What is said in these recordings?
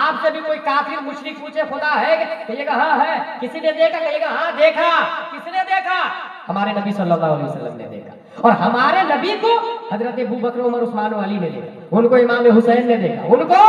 آپ سے بھی کوئی کافر مشرک پوچھے خدا ہے، کہیے گا ہاں ہے. کسی نے دیکھا، کہیے گا ہاں دیکھا. کس نے دیکھا؟ ہمارے نبی صلی اللہ علیہ وسلم نے دیکھا. اور ہمارے نبی کو حضرت ابوبکر، عمر، عثمان و علی نے دیکھا. ان کو امام حسین نے دیکھا، ان کو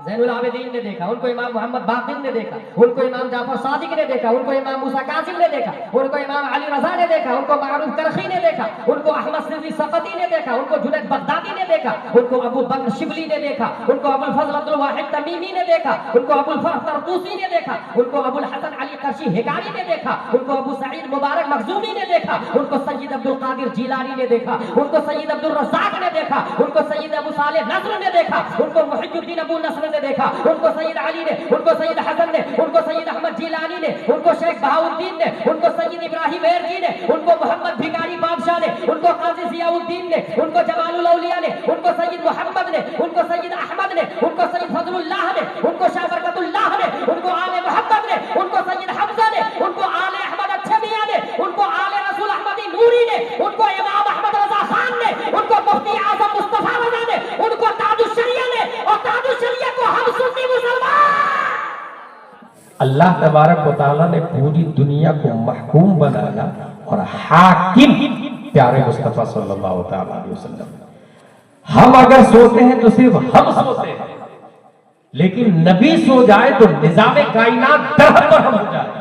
زین العابدین نے دیکھا، ان کو امام محمد باقر نے دیکھا، ان کو امام جعفر صادق نے دیکھا، ان کو امام موسیٰ کاظم نے دیکھا، ان کو امام علی رضا نے دیکھا، ان کو معروف کرخی نے دیکھا، ان کو احمد سری سقطی نے دیکھا، ان کو جنید بغدادی نے دیکھا، ان کو ابو بکر شبلی نے دیکھا، ان کو ابو الفضل عبد الواحد تمیمی نے دیکھا، ان کو ابو الفرح طرطوسی نے دیکھا، ان کو ابو الحسن علی قرشی حکاری نے دیکھا، ان کو ابو سعید مبارک مخزومی نے دیکھا، ان کو سید عبد القادر جیلانی نے دیکھا، ان کو سید عبد الرزاق نے دیکھا، ان کو سید ابو صالح نصر نے دیکھا، ان کو محی الدین ابو نصر نے دیکھا، ان کو سید علی نے، ان کو سید حسن نے، ان کو سید احمد جیلانی نے، ان کو شیخ بہاؤالدین نے، ان کو سید ابراہیم ایرجی نے، ان کو محمد بھکاری بادشاہ نے، ان کو قاضی ضیاء الدین نے، ان کو جمال الاولیاء نے، ان کو سید محمد نے، ان کو سید احمد نے، ان کو سید فضل اللہ نے، ان کو شاہ برکت اللہ نے، ان کو آل محمد نے، ان کو سید حمزہ نے، ان کو آل احمد اچھے میاں نے، ان کو آل رسول احمدی نوری نے، ان کو امام احمد رضا خان نے، ان کو مفتی اعظم مصطفیٰ رضا نے، ان کو تاج الشریعہ نے، اور تاج الشریعہ کو ہم سنی مسلمان. اللہ تبارک و تعالیٰ نے پوری دنیا کو محکوم بنایا اور حاکم پیارے مصطفیٰ صلی اللہ تعالیٰ علیہ وسلم. ہم اگر سوتے ہیں تو صرف ہم سوتے ہیں، لیکن نبی سو جائے تو نظام کائنات درہم برہم ہو جائے.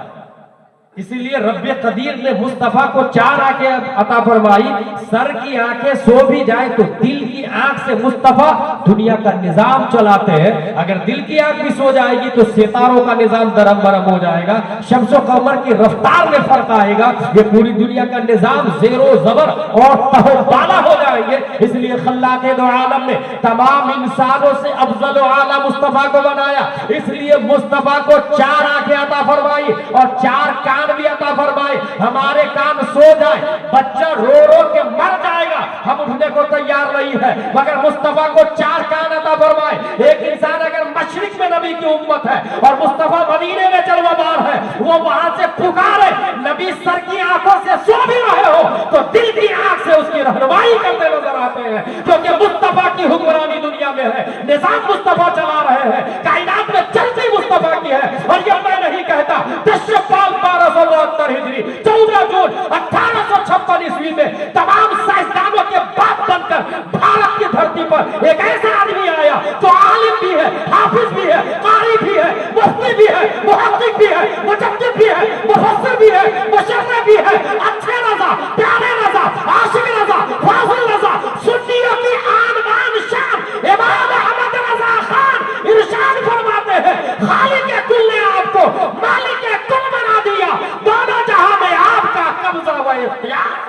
اسی لیے رب قدیر نے مصطفیٰ کو 4 آنکھیں عطا فرمائی. سر کی آنکھیں سو بھی جائے تو دل کی آنکھ سے مصطفیٰ دنیا کا نظام چلاتے ہیں. اگر دل کی آنکھ بھی سو جائے گی تو ستاروں کا نظام درہم برہم ہو جائے گا. شمس و قمر کی رفتار میں فرق آئے گا. یہ پوری دنیا کا نظام زیر و زبر اور تہو بالا ہو جائیں گے. اس لیے خلاق دو عالم نے تمام انسانوں سے افضل و اعلیٰ مصطفیٰ کو بنایا. اس لیے مصطفیٰ کو 4 آنکھیں عطا فرمائی اور 4 کان بھی عطا فرمائے. ہمارے کان سو جائے، بچہ رو رو کے مر جائے گا، ہم اٹھنے کو تیار نہیں ہے، مگر مصطفیٰ کو 4 کان عطا فرمائے. ایک انسان اگر مشرق میں نبی کی امت ہے اور مصطفیٰ مدینے میں جلوہ بار ہے، وہ وہاں سے پکارے، نبی سر کی آنکھوں سے سو بھی رہے ہو تو دل کی آنکھ سے اس کی رہنمائی کرتے نظر آتے ہیں، کیونکہ مصطفیٰ کی حکمرانی دنیا میں ہے. نظام مصطفیٰ چلا رہے ہیں، کائنات میں چلتی مصطفیٰ کی ہے. اور یہ میں نہیں کہتا، تشریفال 1272 ہجری 14 جون 1856 عیسوی میں تمام سائنسدانوں کے باپ بن کر بھارت کی دھرتی پر ایک ایسا آدمی آیا جو عالم بھی ہے، حافظ بھی ہے، قاری بھی ہے، مفتی بھی ہے، محقق بھی ہے، مجدد بھی ہے، مفسر بھی ہے، مشرع بھی ہے. اچھے رضا، پیارے رضا، عاشق رضا، فاضل رضا، سنیوں کی آن بان شان امام احمد رضا خان ارشاد فرماتے ہیں، خالق کل نے آپ کو مالک کل بنا دیا، دونوں جہاں میں آپ کا قبضہ و اختیار.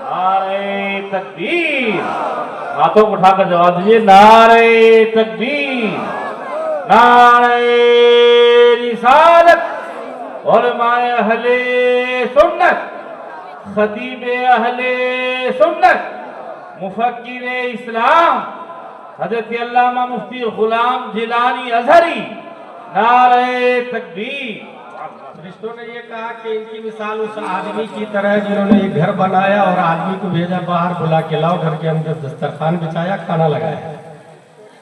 نعرہ تکبیر. ہاتھوں کو اٹھا کر جواب دیجیے، نعرہ تکبیر، نعرہ رسالت. علماء اہل سنت، خطیب اہل سنت، مفکر اسلام حضرت علامہ مفتی غلام جیلانی ازہری، نعرہ تکبیر. فرشتوں نے یہ کہا کہ ان کی مثال اس آدمی کی طرح ہے جنہوں نے ایک گھر بنایا اور آدمی کو بھیجا باہر بلا کے لاؤ، گھر کے اندر دسترخوان بچایا، کھانا لگایا.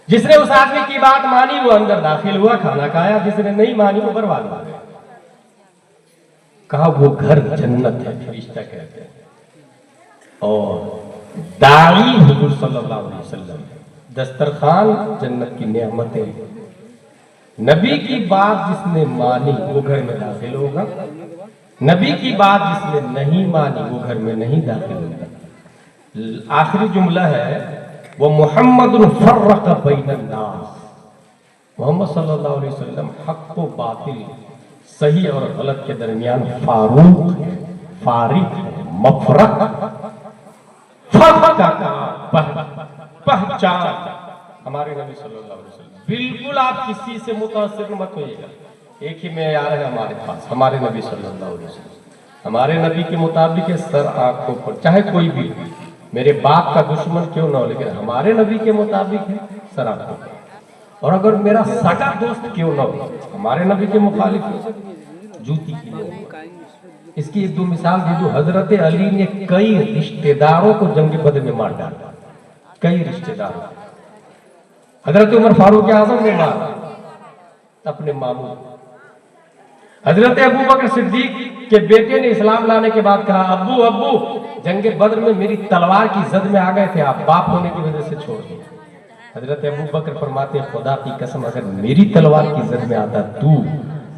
جس نے اس آدمی کی بات مانی وہ اندر داخل ہوا، کھانا کھایا. جس نے نہیں مانی وہ برباد ہو گیا. کہا وہ گھر جنت ہے، فرشتہ کہتے ہیں. اور داعی حضور صلی اللہ علیہ وسلم، دسترخوان جنت کی نعمتیں. نبی کی بات جس نے مانی وہ گھر میں داخل ہوگا، نبی کی بات جس نے نہیں مانی وہ گھر میں نہیں داخل ہوگا. آخری جملہ ہے وہ محمد فرق بین الناس. محمد صلی اللہ علیہ وسلم حق و باطل، صحیح اور غلط کے درمیان فاروق ہے، فارق ہے، مفرق. فرق کا پہچان ہمارے نبی صلی اللہ علیہ وسلم. بالکل آپ کسی سے متاثر مت ہوئیے گا. ایک ہی معیار ہے ہمارے پاس، ہمارے نبی صلی اللہ علیہ وسلم. ہمارے نبی کے مطابق ہے سر آنکھوں پر، چاہے کوئی بھی میرے باپ کا دشمن کیوں نہ ہو، لیکن ہمارے نبی کے مطابق ہے سر آنکھوں پر. اور اگر میرا سگا دوست کیوں نہ ہو، ہمارے نبی کے مخالف ہے جوتی کی نہیں. اس کی 1-2 مثال دے دو. حضرت علی نے کئی رشتہ داروں کو جنگ بدر میں مار ڈالا، کئی رشتہ داروں. حضرت عمر فاروق اعظم نے مارا، اپنے ماموں حضرت ابو بکر صدیق کے بیٹے نے اسلام لانے کے بعد کہا ابو ابو جنگ بدر میں میری تلوار کی زد میں آ گئے تھے، آپ باپ ہونے کی وجہ سے چھوڑ دیں۔ حضرت ابو بکر فرماتے ہیں خدا کی قسم اگر میری تلوار کی زد میں آتا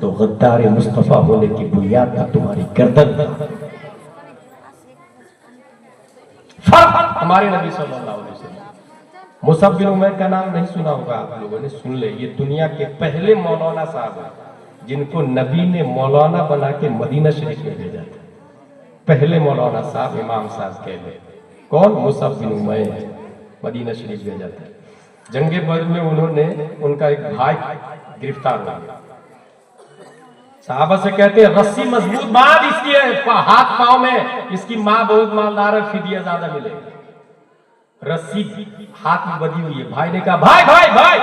تو غدار مصطفیٰ ہونے کی بنیاد پر تمہاری گردن تھا۔ فرق ہمارے نبی صلی اللہ علیہ وسلم۔ مصعب بن عمیر کا نام نہیں سنا ہوگا آپ لوگوں نے، سن لے، یہ دنیا کے پہلے مولانا صاحب ہیں جن کو نبی نے مولانا بنا کے مدینہ شریف میں بھیجا تھا۔ پہلے مولانا صاحب امام صاحب کہتے ہیں کون؟ مصعب بن عمیر، مدینہ شریف بھیجا تھا۔ جنگ بدر میں انہوں نے ان کا ایک بھائی گرفتار ہوا، صحابہ سے کہتے ہیں رسی مضبوط باندھ اس کی ہے ہاتھ پاؤں میں، اس کی ماں بہت مالدار ہے، فدیہ زیادہ ملے گا۔ رسی ہاتھ میں بدھی ہوئی ہے۔ بھائی نے کہا بھائی بھائی بھائی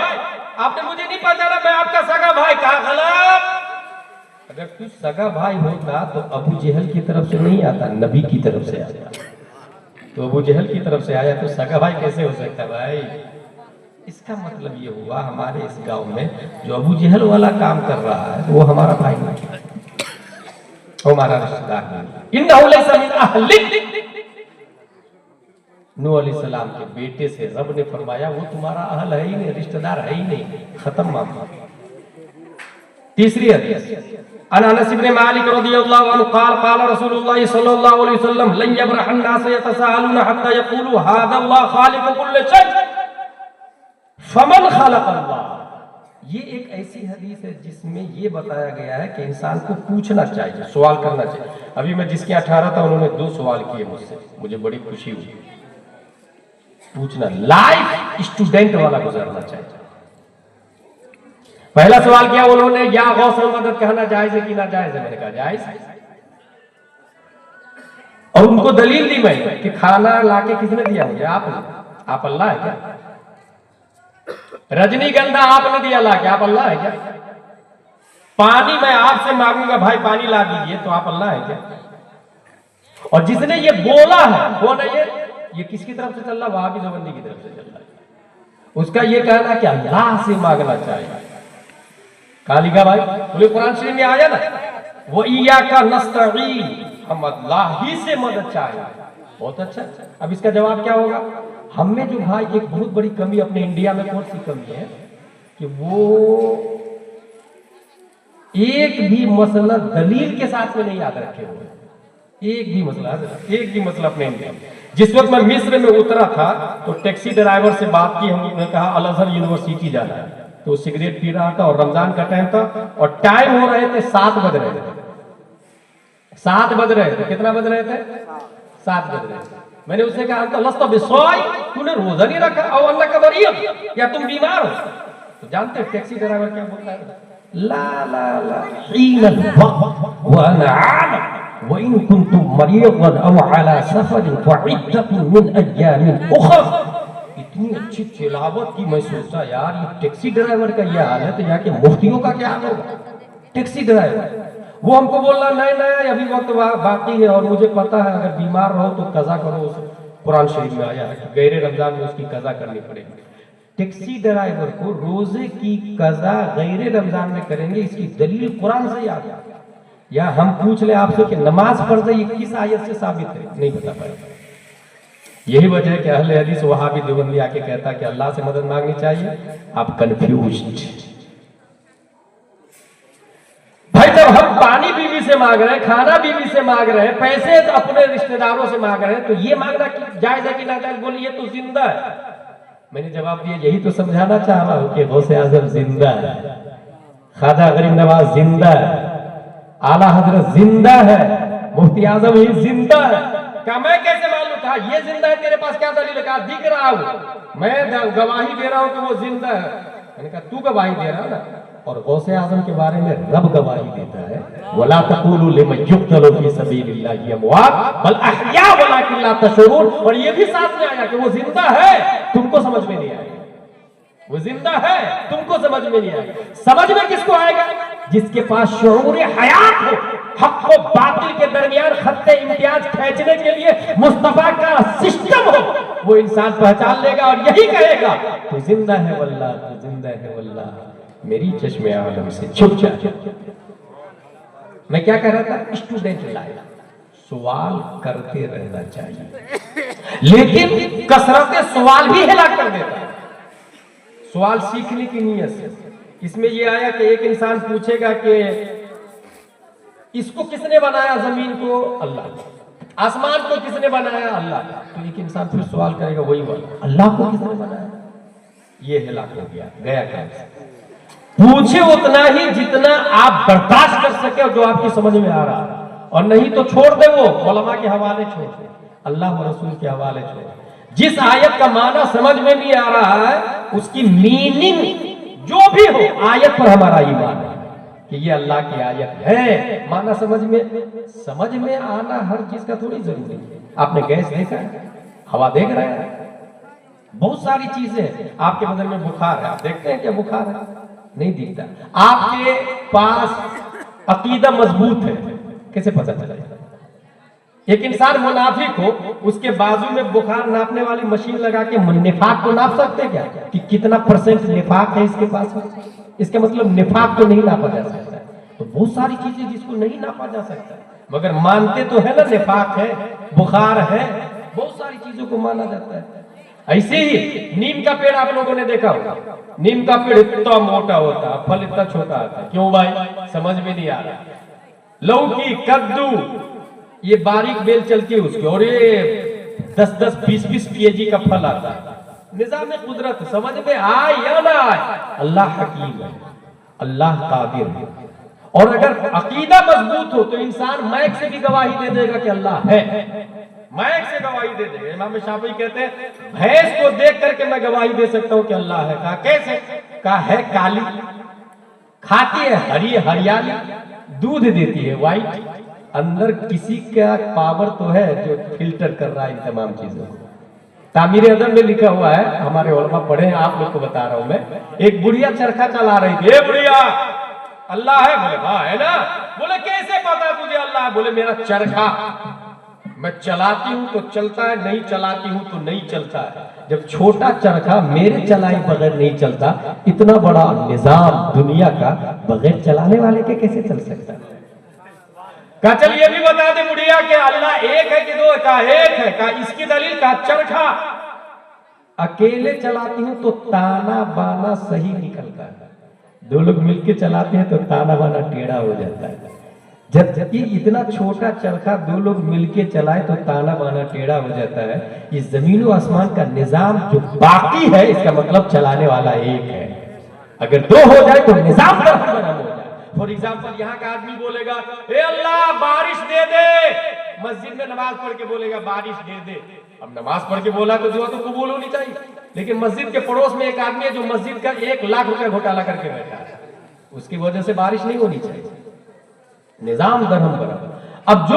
آپ نے مجھے نہیں پہچانا، میں آپ کا سگا بھائی۔ کہا غلط، اگر تو سگا بھائی ہوتا تو ابو جہل کی طرف سے نہیں آتا، نبی کی طرف سے آتا۔ تو ابو جہل کی طرف سے آیا تو سگا بھائی کیسے ہو سکتا بھائی؟ اس کا مطلب یہ ہوا ہمارے اس گاؤں میں جو ابو جہل والا کام کر رہا ہے وہ ہمارا بھائی نہیں، وہ ہمارا رشتہ دار نہیں۔ انہو لیس من اہلک، نوح علیہ السلام کے بیٹے سے رب نے فرمایا وہ تمہارا اہل ہے ہی نہیں، رشتہ دار ہے ہی نہیں، ختم معاملہ۔ تیسری حدیث عن انس بن مالک رضی اللہ عنہ قال قال رسول اللہ صلی اللہ علیہ وسلم لن يبرح الناس يتساءلون حتى يقولوا هذا الله خالق كل شيء فمن خلق اللہ۔ یہ ایک ایسی حدیث ہے جس میں یہ بتایا گیا ہے کہ انسان کو پوچھنا چاہیے، سوال کرنا چاہیے۔ ابھی میں جس کے 18 تھا انہوں نے 2 سوال کیے مجھ سے، مجھے بڑی خوشی ہوئی۔ پوچھنا، لائف اسٹوڈنٹ والا گزارنا چاہیے۔ پہلا سوال کیا انہوں نے، یا غوث المدد کہنا جائز ہے کہ ناجائز ہے؟ میں نے کہا جائز ہے، اور ان کو دلیل دی میں کہ کھانا لا کے کس نے دیا مجھے؟ آپ نے۔ آپ اللہ ہے کیا؟ رجنی گندھا آپ نے دیا لا کے، آپ اللہ ہے کیا؟ پانی میں آپ سے مانگوں گا بھائی پانی لا دیجئے تو آپ اللہ ہے کیا؟ اور جس نے یہ بولا ہے کون ہے یہ کس کی طرف سے چل رہا؟ وہابی دیوبندی کی طرف سے چل رہا ہے۔ اس کا یہ کہنا کہ اللہ سے مانگنا چاہیے۔ کہا لکھا بھائی بولے قرآن شریف میں آیا نا وَإِيَّاكَ نَسْتَعِينُ، ہم اللہ ہی سے مدد چاہیے۔ بہت اچھا۔ اب اس کا جواب کیا ہوگا؟ ہم میں جو بھائی ایک بہت بڑی کمی اپنے انڈیا میں کون سی کمی ہے کہ وہ ایک بھی مسئلہ دلیل کے ساتھ میں نہیں یاد رکھے ہوئے، ایک بھی مسئلہ اپنے انڈیا میں۔ جس وقت میں مصر میں اترا تھا تو ٹیکسی ڈرائیور سے بات کی، ہم نے کہا الازہر یونیورسٹی جانا ہے، تو وہ سگریٹ پی رہا تھا اور رمضان کا ٹائم تھا اور ٹائم ہو رہے تھے 7 بج رہے تھے، 7 بج رہے تھے۔ کتنا بج رہے تھے؟ 7 بج رہے تھے۔ میں نے اسے کہا انت لست بصائم، تو نے روزہ نہیں رکھا، او انک مریض، یا تم بیمار ہو؟ تو جانتے ہیں ٹیکسی ڈرائیور کیا بولتا ہے؟ لا لا لا حین الوقت وانا عالم وَإِن كُنْتُمْ مَرِيضًا أَوْ عَلَى سَفَرٍ فَعِدَّةٌ مِّنْ أَيَّامٍ أُخَرَ۔ اتنی اچھی تلاوت کی، میں سوچا یار یہ ٹیکسی ڈرائیور کا یہ حال ہے تو یہاں کے مفتیوں کا کیا حال ہوگا؟ ٹیکسی ڈرائیور وہ ہم کو بول رہا نہیں ابھی وقت باقی ہے اور مجھے پتا ہے اگر بیمار رہو تو قضا کرو۔ قرآن شریف میں آیا ہے کہ غیر رمضان میں اس کی قضا کرنی پڑے گی۔ ٹیکسی ڈرائیور کو روزے کی قضا غیر رمضان میں کریں گے، اس کی دلیل قرآن سے یاد ہے؟ یا ہم پوچھ لیں آپ سے کہ نماز فرض ہے، یہ کس آیت سے ثابت ہے؟ نہیں بتا پائے۔ یہی وجہ ہے کہ اہل حدیث وہابی دیوبندی آ کے کہتا ہے کہ اللہ سے مدد مانگنی چاہیے، آپ کنفیوزڈ۔ بھائی جب ہم پانی بیوی سے مانگ رہے ہیں، کھانا بیوی سے مانگ رہے ہیں، پیسے اپنے رشتہ داروں سے مانگ رہے ہیں، تو یہ مانگنا جائز ہے کہ ناجائز؟ بولی یہ تو زندہ ہے۔ میں نے جواب دیا یہی تو سمجھانا چاہ رہا ہوں کہ غوث اعظم زندہ ہے، خواجہ غریب نواز زندہ ہے، اعلیٰ حضرت زندہ ہے، مفتی اعظم ہی زندہ ہے۔ کہا میں کیسے معلوم؟ کہا یہ زندہ ہے، تیرے پاس کیا دلیل ہے؟ کہا دکھ رہا ہوں، میں گواہی دے رہا ہوں کہ وہ زندہ ہے۔ میں نے کہا تو گواہی دے رہا ہے نا، اور غوث اعظم کے بارے میں رب گواہی دیتا ہے وَلَا تَقُولُوا لِمَنْ يُقْتَلُ فِي سَبِيلِ اللَّهِ أَمْوَاتٌ بَلْ أَحْيَاءٌ وَلَٰكِن لَا تَشْعُرُونَ۔ اور یہ بھی ساتھ میں آیا کہ وہ زندہ ہے، تم کو سمجھ میں نہیں آئے گا۔ وہ زندہ ہے، تم کو سمجھ میں نہیں آئے گا۔ سمجھ میں کس کو آئے گا؟ جس کے پاس شعور حیات ہو، حق و باطل کے درمیان خط امتیاز کھینچنے کے لیے مصطفیٰ کا سسٹم ہو، وہ انسان پہچان لے گا اور یہی کہے گا تو زندہ ہے واللہ، تو زندہ ہے واللہ۔ میری چشم عالم سے چھپ جائے. میں کیا کہہ رہا تھا؟ اسٹوڈنٹ لائف سوال کرتے رہنا چاہیے، لیکن کثرت سوال بھی ہلاک کر دیتا ہے. سوال سیکھنے کی نیت سے. اس میں یہ آیا کہ ایک انسان پوچھے گا کہ اس کو کس نے بنایا؟ زمین کو اللہ نے. آسمان کو کس نے بنایا؟ اللہ نے. تو ایک انسان پھر سوال کرے گا وہی والا، اللہ کو کس نے بنایا؟ یہ ہلاک ہو گیا کام سے. پوچھے اتنا ہی جتنا آپ برداشت کر سکے اور جو آپ کی سمجھ میں آ رہا ہے، اور نہیں تو چھوڑ دے. وہ علماء کے حوالے چھوڑ دے، اللہ و رسول کے حوالے چھوڑ دے. جس آیت کا معنی سمجھ میں نہیں آ رہا ہے اس کی میننگ جو بھی ہو، آیت پر ہمارا ایمان ہے کہ یہ اللہ کی آیت ہے. معنی سمجھ میں آنا ہر چیز کا تھوڑی ضروری ہے. آپ نے گیس دیکھا ہے؟ ہوا دیکھ رہے ہیں؟ بہت ساری چیزیں. آپ کے بدن میں بخار ہے، آپ دیکھتے ہیں کیا بخار ہے؟ نہیں دکھتا. آپ کے پاس عقیدہ مضبوط ہے، کیسے پتہ چلے گا؟ ایک انسان منافق ہو، اس کے بازو میں بخار ناپنے والی مشین لگا کے نفاق کو ناپ سکتے کیا کہ کتنا پرسنٹ نفاق ہے اس کے پاس؟ اس کا مطلب نفاق کو نہیں ناپا جا سکتا. تو بہت ساری چیزیں جس کو نہیں ناپا جا سکتا مگر مانتے تو ہے نا، نفاق ہے، بخار ہے، بہت ساری چیزوں کو مانا جاتا ہے. ایسے ہی نیم کا پیڑ آپ لوگوں نے دیکھا ہوگا. نیم کا پیڑ اتنا موٹا ہوتا ہے، پھل اتنا چھوٹا ہوتا ہے. کیوں بھائی؟ سمجھ میں نہیں آ رہا. لوکی، کدو، یہ باریک بیل چلتی ہے اس کی، اور یہ 10-20 kg کا پھل آتا ہے. نظام قدرت سمجھ میں آئے یا نہ آئے، اللہ حکیم ہے، اللہ قادر ہے. اور اگر عقیدہ مضبوط ہو تو انسان مائک سے بھی گواہی دے دے گا کہ اللہ ہے. مائک سے گواہی دے دے گا. امام شافعی کہتے ہیں بھینس کو دیکھ کر کے میں گواہی دے سکتا ہوں کہ اللہ ہے. کہا کیسے؟ کہا ہے کالی، کھاتی ہے ہری ہریالی، دودھ دیتی ہے وائٹ. اندر کسی کا پاور تو ہے جو فلٹر کر رہا ہے ان تمام چیزوں کو. تعمیر ادب میں لکھا ہوا ہے، ہمارے علماء پڑھے ہیں، آپ لوگ کو بتا رہا ہوں میں. ایک بڑھیا چرخا چلا رہی تھی. اے بڑھیا، اللہ ہے؟ بولے ہاں ہے نا. بولے کیسے پتا تجھے اللہ ہے؟ بولے میرا چرخا میں چلاتی ہوں تو چلتا ہے، نہیں چلاتی ہوں تو نہیں چلتا ہے. جب چھوٹا چرخا میرے چلائے بغیر نہیں چلتا، اتنا بڑا نظام دنیا کا بغیر چلانے والے کے کیسے چل سکتا ہے؟ کہا چل یہ بھی بتا دے بڑھیا کہ اللہ ایک ہے کہ دو؟ کہا ایک ہے. کہا اس کی دلیل؟ کہا چرخا اکیلے چلاتی ہوں تو تانا بانا صحیح نکلتا ہے، دو لوگ مل کے چلاتے ہیں تو تانا بانا ٹیڑھا ہو جاتا ہے. جبکہ اتنا چھوٹا چرخا دو لوگ مل کے چلائے تو تانا بانا ٹیڑھا ہو جاتا ہے. یہ زمین و آسمان کا نظام جو باقی ہے، اس کا مطلب چلانے والا ایک ہے. اگر دو ہو جائے تو نظام برہم ہو جائے. فور ایگزامپل یہاں کا آدمی بولے گا اے اللہ بارش دے دے، مسجد میں نماز پڑھ کے بولے گا بارش دے دے. اب نماز پڑھ کے بولا تو دعا تو قبول ہونی چاہیے. لیکن مسجد کے پڑوس میں ایک آدمی ہے جو مسجد کا 1 لاکھ روپے گھوٹالا کر کے بیٹھا ہے، اس کی وجہ سے بارش نہیں ہونی چاہیے. نظام درہم برہم. اب جو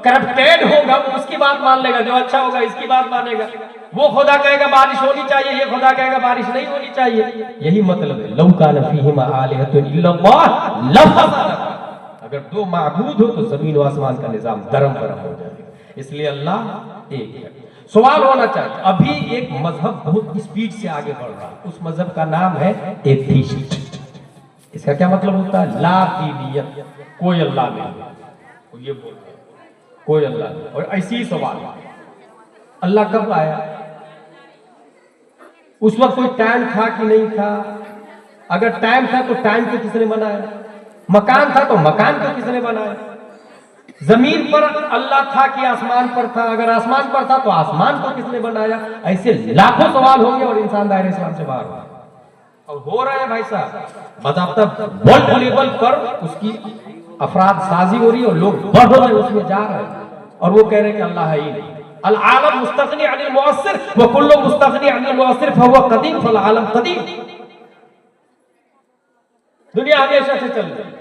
کرپٹیڈ ہوگا وہ اس کی بات مان لے گا، جو اچھا ہوگا اس کی بات مانے گا. وہ خدا کہے گا بارش ہونی چاہیے، یہ خدا کہے گا بارش نہیں ہونی چاہیے. یہی مطلب ہے لو کان فیہما آلہۃ الا اللہ لفسدتا. اگر دو معبود ہو تو زمین و آسمان کا نظام درہم برہم ہو جائے گا. اس لیے اللہ ایک ہے. سوال ہونا چاہیے. ابھی ایک مذہب بہت اسپیڈ سے آگے بڑھ رہا ہے، اس مذہب کا نام ہے ایتھیسٹ. اس کا کیا مطلب ہوتا ہے؟ لا دینیت، کوئی اللہ نہیں. یہ بولتے ہیں کوئی اللہ نہیں. اور ایسی ہی سوال اللہ کب آیا؟ اس وقت کوئی ٹائم تھا کہ نہیں تھا؟ اگر ٹائم تھا تو ٹائم کو کس نے بنایا؟ مکان تھا تو مکان کو کس نے بنایا؟ زمین پر اللہ تھا کہ آسمان پر تھا؟ اگر آسمان پر تھا تو آسمان کو کس نے بنایا؟ ایسے لاکھوں سوال ہوں گے اور انسان دائرے اسلام سے باہر ہوگا. اور ہو رہا ہے بھائی صاحب، باضابطہ ورلڈ لیول پر اس کی افراد سازی ہو رہی ہے اور لوگ بڑھ رہے ہیں، اس میں جا رہے ہیں اور وہ کہہ رہے ہیں کہ اللہ ہے ہی نہیں. العالم مستغنی عن المؤثر وكل مستغنی عن المؤثر فهو قدیم فالعالم قدیم. دنیا ہمیشہ سے چل رہی ہے.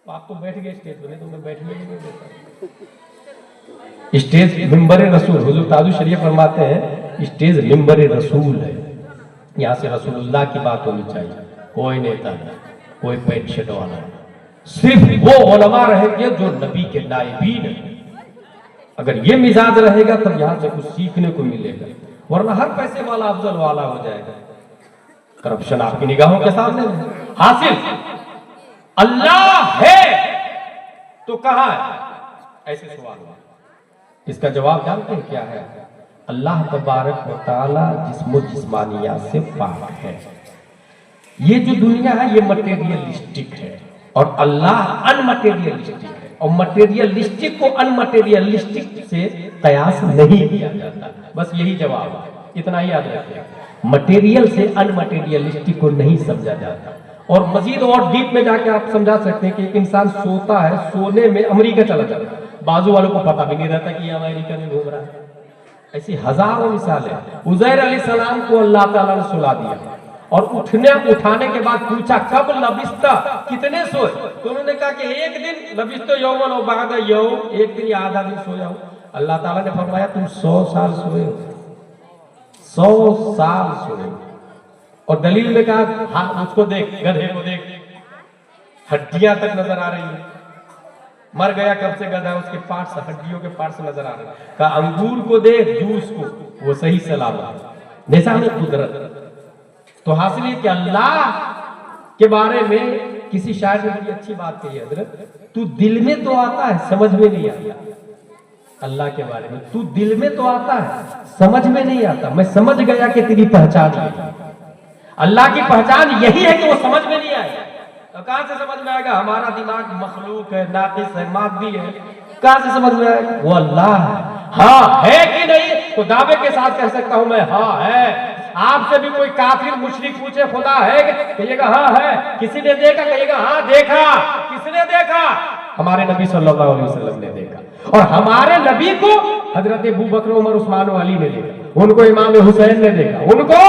آپ تو بیٹھ گئے اسٹیج پہ، نہیں تو میں بیٹھنے ہی نہیں دیتا. اسٹیج منبر رسول، حضور تاج الشریف فرماتے ہیں اسٹیج منبر رسول ہے. یہاں سے رسول اللہ کی بات ہونی چاہیے. کوئی نیتا نہیں، کوئی پینٹ شرٹ والا نہیں. صرف وہ علماء رہیں گے جو نبی کے نائبین ہیں. اگر یہ مزاج رہے گا تب یہاں سے کچھ سیکھنے کو ملے گا، ورنہ ہر پیسے والا افضل والا ہو جائے گا. کرپشن آپ کی نگاہوں کے سامنے ہے. حاصل اللہ ہے تو کہاں ہے؟ ایسے سوال ہوا. اس کا جواب جانتے ہیں کیا ہے؟ اللہ تبارک و تعالی جسم و جسمانیات سے پاک ہے. یہ جو دنیا ہے یہ مٹیریلسٹک ہے اور اللہ ان مٹیریلسٹک ہے, اور مٹیریلسٹک کو ان مٹیریلسٹک سے قیاس نہیں کیا جاتا. بس یہی جواب ہے, اتنا ہی یاد رکھیں. مٹیریل سے ان مٹیریلسٹک کو نہیں سمجھا جاتا. اور مزید اور ڈیپ میں جا کے آپ سمجھا سکتے ہیں کہ ایک انسان سوتا ہے, سونے میں امریکہ چلا جاتا ہے, بازو والوں کو پتہ بھی نہیں رہتا کہ یہ امریکہ میں گھوم رہا ہے. ایسی ہزاروں مثالیں. عزیر علیہ السلام کو اللہ تعالیٰ نے سلا دیا اور اٹھانے کے بعد پوچھا کب لبستہ, کتنے سوئے؟ تو انہوں نے کہا کہ ایک دن لبستہ یومن و بعد یوم, ایک دن یا آدھا دن سویا ہوں. اللہ تعالیٰ نے فرمایا تم 100 سال سوئے ہو, 100 سال سوئے. اور دلیل میں کہا ہاں اس کو دیکھ, گدھے کو دیکھ, ہڈیاں تک نظر آ رہی ہیں. مر گیا کب سے گدھا, اس کے پارٹس, ہڈیوں کے پارٹس نظر آ رہے ہیں. کہا انگور کو دیکھ, جوس کو, وہ صحیح سلامت. نظام قدرت. تو حاصل یہ کہ اللہ کے بارے میں کسی شاعر نے بڑی اچھی بات کہی ہے, حضرت تو دل میں تو آتا ہے سمجھ میں نہیں آتا. اللہ کے بارے میں تو دل میں تو آتا ہے سمجھ میں نہیں آتا. میں سمجھ گیا کہ تیری پہچان یہی ہے. اللہ کی پہچان یہی ہے کہ وہ سمجھ میں نہیں آئے. کہاں سے سمجھ میں آئے گا؟ ہمارا دماغ مخلوق ہے, ناقص ہے, مادی ہے. کہاں سے سمجھ میں آئے گا؟ وہ اللہ ہے. ہاں ہے کہ نہیں تو دعوے کے ساتھ کہہ سکتا ہوں میں ہاں ہے. آپ سے بھی کوئی کافر مشرک پوچھے خدا ہے, کہیے گا ہاں ہے. کسی نے دیکھا, کہیے گا ہاں دیکھا. کس نے دیکھا؟ ہمارے نبی صلی اللہ علیہ وسلم نے دیکھا. اور ہمارے نبی کو حضرت ابوبکر, عمر, عثمان و علی نے دیکھا. ان کو امام حسین نے دیکھا, ان کو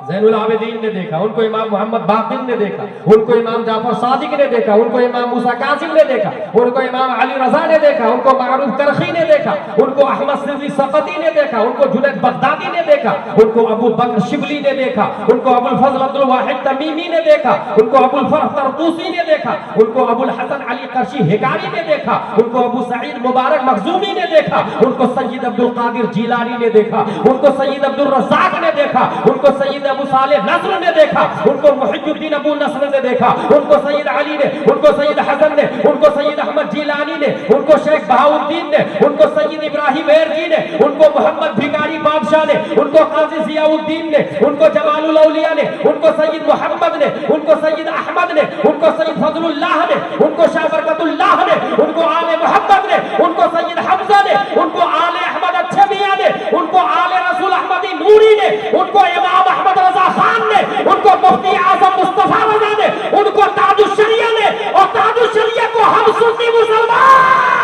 زین العابدین نے دیکھا, ان کو امام محمد باقر نے دیکھا, ان کو امام جعفر صادق نے دیکھا, ان کو امام موسیٰ کاظم نے دیکھا, ان کو امام علی رضا نے دیکھا, ان کو معروف کرخی نے دیکھا, ان کو احمد سری سقطی نے دیکھا, ان کو جنید بغدادی نے دیکھا, ان کو ابو بکر شبلی نے دیکھا, ان کو ابو الفضل عبد الواحد تمیمی نے دیکھا, ان کو ابو الفرح طرطوسی نے دیکھا, ان کو ابو الحسن علی قرشی حکاری نے دیکھا, ان کو ابو سعید مبارک مخزومی نے دیکھا, ان کو سید عبد القادر جیلانی نے دیکھا, ان کو سید عبد الرزاق نے دیکھا, ان کو سید ابو صالح نصر نے دیکھا, ان کو محی الدین ابو نصر نے دیکھا, ان کو سید علی نے, ان کو سید حسن نے, ان کو سید احمد جیلانی نے, ان کو شیخ بہاؤالدین نے, ان کو سید ابراہیم ایرجی نے, ان کو محمد بھکاری بادشاہ نے, ان کو قاضی ضیاء الدین نے, ان کو جمال الاولیاء نے, ان کو سید محمد نے, ان کو سید احمد نے, ان کو سید فضل اللہ نے, ان کو شاہ برکت اللہ نے, ان کو آل محمد نے, ان کو سید حمزہ نے, ان کو آل احمد اچھے میاں نے, ان کو آل رسول احمدی نوری نے, ان کو امام احمد رضا خان نے, ان کو مفتی اعظم مصطفیٰ رضا نے, ان کو تاج الشریعہ نے, اور تاج الشریعہ کو ہم سنی مسلمان.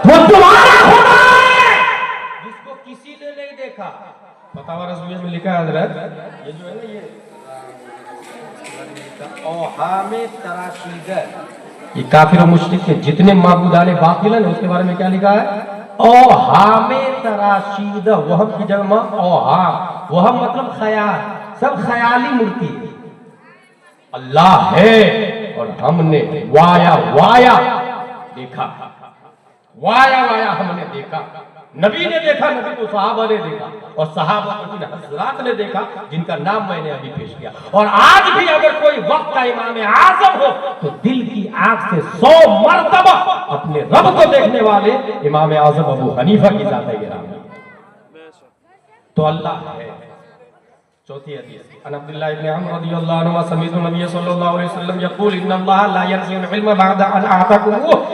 وہ تمہارا خدا ہے جس کو کسی نے نہیں دیکھا. فتاوی رضویہ میں لکھا ہے حضرت, یہ جو ہے نا یہ اوہام تراشیدہ, یہ کافر و مشرک کے جتنے معبودان باطل ہیں اس کے بارے میں کیا لکھا ہے؟ اوہام تراشیدہ. وہم کی جمع اوہام, وہم مطلب خیال, سب خیالی مورتی ہے. اللہ ہے اور ہم نے وایا وایا دیکھا, وایا وایا ہم نے دیکھا. نبی نے دیکھا, نبی کو صحابہ نے دیکھا, اور صحابہ کو جن حضرات نے دیکھا جن کا نام میں نے ابھی پیش کیا. اور آج بھی اگر کوئی وقت کا امام اعظم ہو تو دل کی آنکھ سے 100 مرتبہ اپنے رب کو دیکھنے والے امام اعظم ابو حنیفہ کی ذات گرامی. تو اللہ ہے. چوتھی حدیث عن عبداللہ ابن عمر رضی اللہ عنہ سمیت النبی صلی اللہ علیہ وسلم یقول ان اللہ لا ينزع العلم بعد ان اعطاكم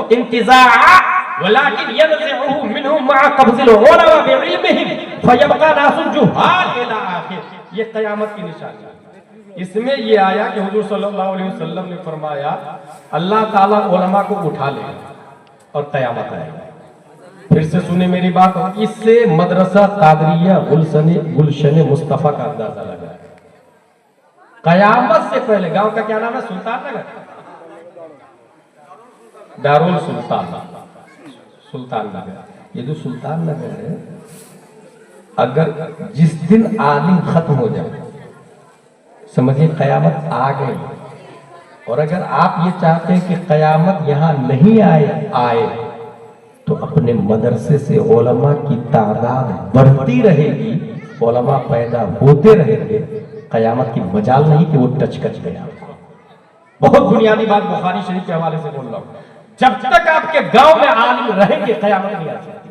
انتزاعا ولكن ينزعه منهم مع قبض العلماء بعلمهم فيبقى ناس جهال الى آخر. یہ قیامت کی نشانی ہے. اس میں یہ آیا کہ حضور صلی اللہ علیہ وسلم نے فرمایا اللہ تعالیٰ علماء کو اٹھا لے اور قیامت آئے. پھر سے سنیں میری بات, اس سے مدرسہ قادریہ گلشن مصطفیٰ کا اندازہ لگا. قیامت سے پہلے گاؤں کا کیا نام ہے؟ سلطان نگر, دارالسلطان, سلطان نگر. یہ جو سلطان نگر ہے اگر جس دن عالم ختم ہو جائے سمجھیے قیامت آ گئی. اور اگر آپ یہ چاہتے ہیں کہ قیامت یہاں نہیں آئے تو اپنے مدرسے سے علماء کی تعداد بڑھتی رہے گی, علماء پیدا ہوتے رہیں گے, قیامت کی مجال نہیں کہ وہ ٹچ کر گیا. بہت بنیادی بات بخاری شریف کے حوالے سے بول رہا ہوں. جب تک آپ کے گاؤں میں عالم رہیں گے قیامت نہیں آ سکتی.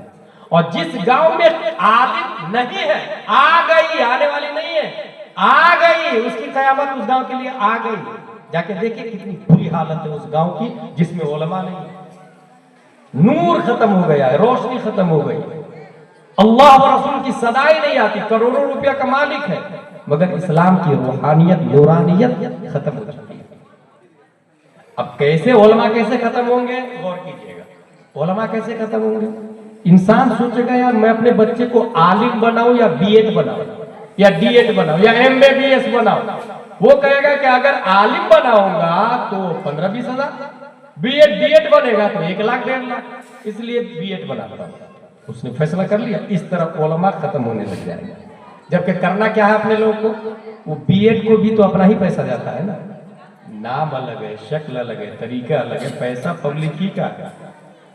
اور جس گاؤں میں عالم نہیں ہے, آ گئی, آنے والی نہیں ہے, آ گئی, اس کی قیامت اس گاؤں کے لیے آ گئی. جا کے دیکھیں کتنی بری حالت ہے اس گاؤں کی جس میں علماء نہیں ہے. نور ختم ہو گیا ہے, روشنی ختم ہو گئی, اللہ و رسول کی صدائی نہیں آتی. کروڑوں روپیہ کا مالک ہے مگر اسلام کی روحانیت نورانیت ختم ہو چکی ہے. اب کیسے علماء کیسے ختم ہوں گے, غور کیجئے گا. علماء کیسے ختم ہوں گے؟ انسان سوچے گا یار میں اپنے بچے کو عالم بناؤں یا بی ایڈ بناؤں یا ڈی ایڈ بناؤں یا ایم بی بی ایس بناؤں. وہ کہے گا کہ اگر عالم بناؤں گا تو 15-20 ہزار, بی ایڈ ڈی ایڈ بنے گا تو 1 لاکھ 1.5 لاکھ, اس لیے بی ایڈ بناتا ہوں. اس نے فیصلہ کر لیا. اس طرح علماء ختم ہونے لگ جائیں گے. جبکہ کرنا کیا ہے اپنے لوگوں کو, وہ بی ایڈ کو بھی تو اپنا ہی پیسہ جاتا ہے نا. نام الگ ہے, شکل الگ ہے, طریقہ الگ ہے, پیسہ پبلک ہی کا ہے.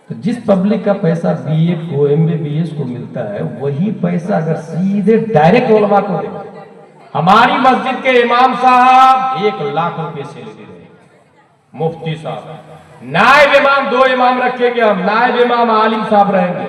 تو جس پبلک کا پیسہ بی ایڈ کو ایم بی بی ایس کو ملتا ہے وہی پیسہ اگر سیدھے ڈائریکٹ علماء کو دے. ہماری مسجد کے امام صاحب 1 لاکھ روپے سیلری دیں, مفتی صاحب نائب امام 2 امام رکھیں گے ہم, نائب امام عالم صاحب رہیں گے,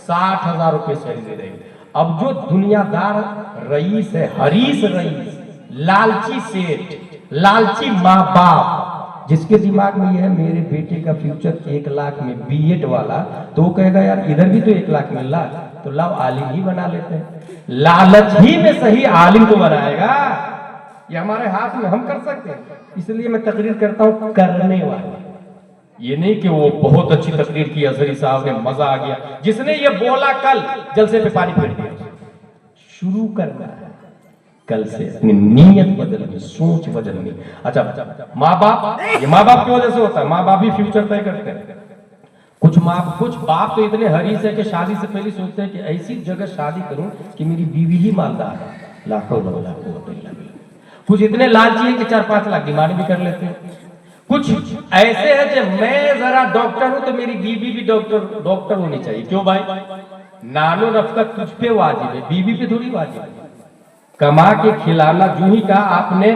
60,000 روپے سیلری دیں گے. اب جو دنیا دار رئیس ہے, حریص رئیس, لالچی سیٹ, لالچی ماں باپ, جس کے دماغ میں یہ ہے میرے بیٹے کا فیوچر 1 لاکھ میں بی ایڈ والا, تو وہ کہے گا یار ادھر بھی تو 1 لاکھ مل رہا تو لاؤ عالم ہی بنا لیتے ہیں. لالچ ہی میں صحیح عالم کو بنائے گا. یہ ہمارے ہاتھ میں, ہم کر سکتے ہیں. اس لیے میں تقریر کرتا ہوں کرنے والے, یہ نہیں کہ وہ بہت اچھی تقریر کی اظہری صاحب نے مزہ آ گیا, جس نے یہ بولا کل جلسے پہ پانی پھیر دیا. شروع کرنا ہے کل سے, اپنی نیت بدلنی, سوچ بدلنی. اچھا ماں باپ, یہ ماں باپ کی وجہ سے ہوتا ہے. ماں باپ ہی فیوچر طے کرتے ہیں. کچھ باپ تو اتنے حریص ہے کہ شادی سے پہلے سوچتے ہیں کہ ایسی جگہ شادی کروں کہ میری بیوی ہی مالدار ہے. لاکھوں لوگ کچھ اتنے لالچی ہیں کہ 4-5 لاکھ ڈیمانڈ بھی کر لیتے ہیں. کچھ ایسے ہیں کہ میں ذرا ڈاکٹر ہوں تو میری بیوی بھی ڈاکٹر ہونی چاہیے. کیوں بھائی؟ نان و نفقہ تجھ پہ واجب ہے, بیوی پہ تھوڑی واجب ہے. کما کے کھلانا, جو ہی کہا آپ نے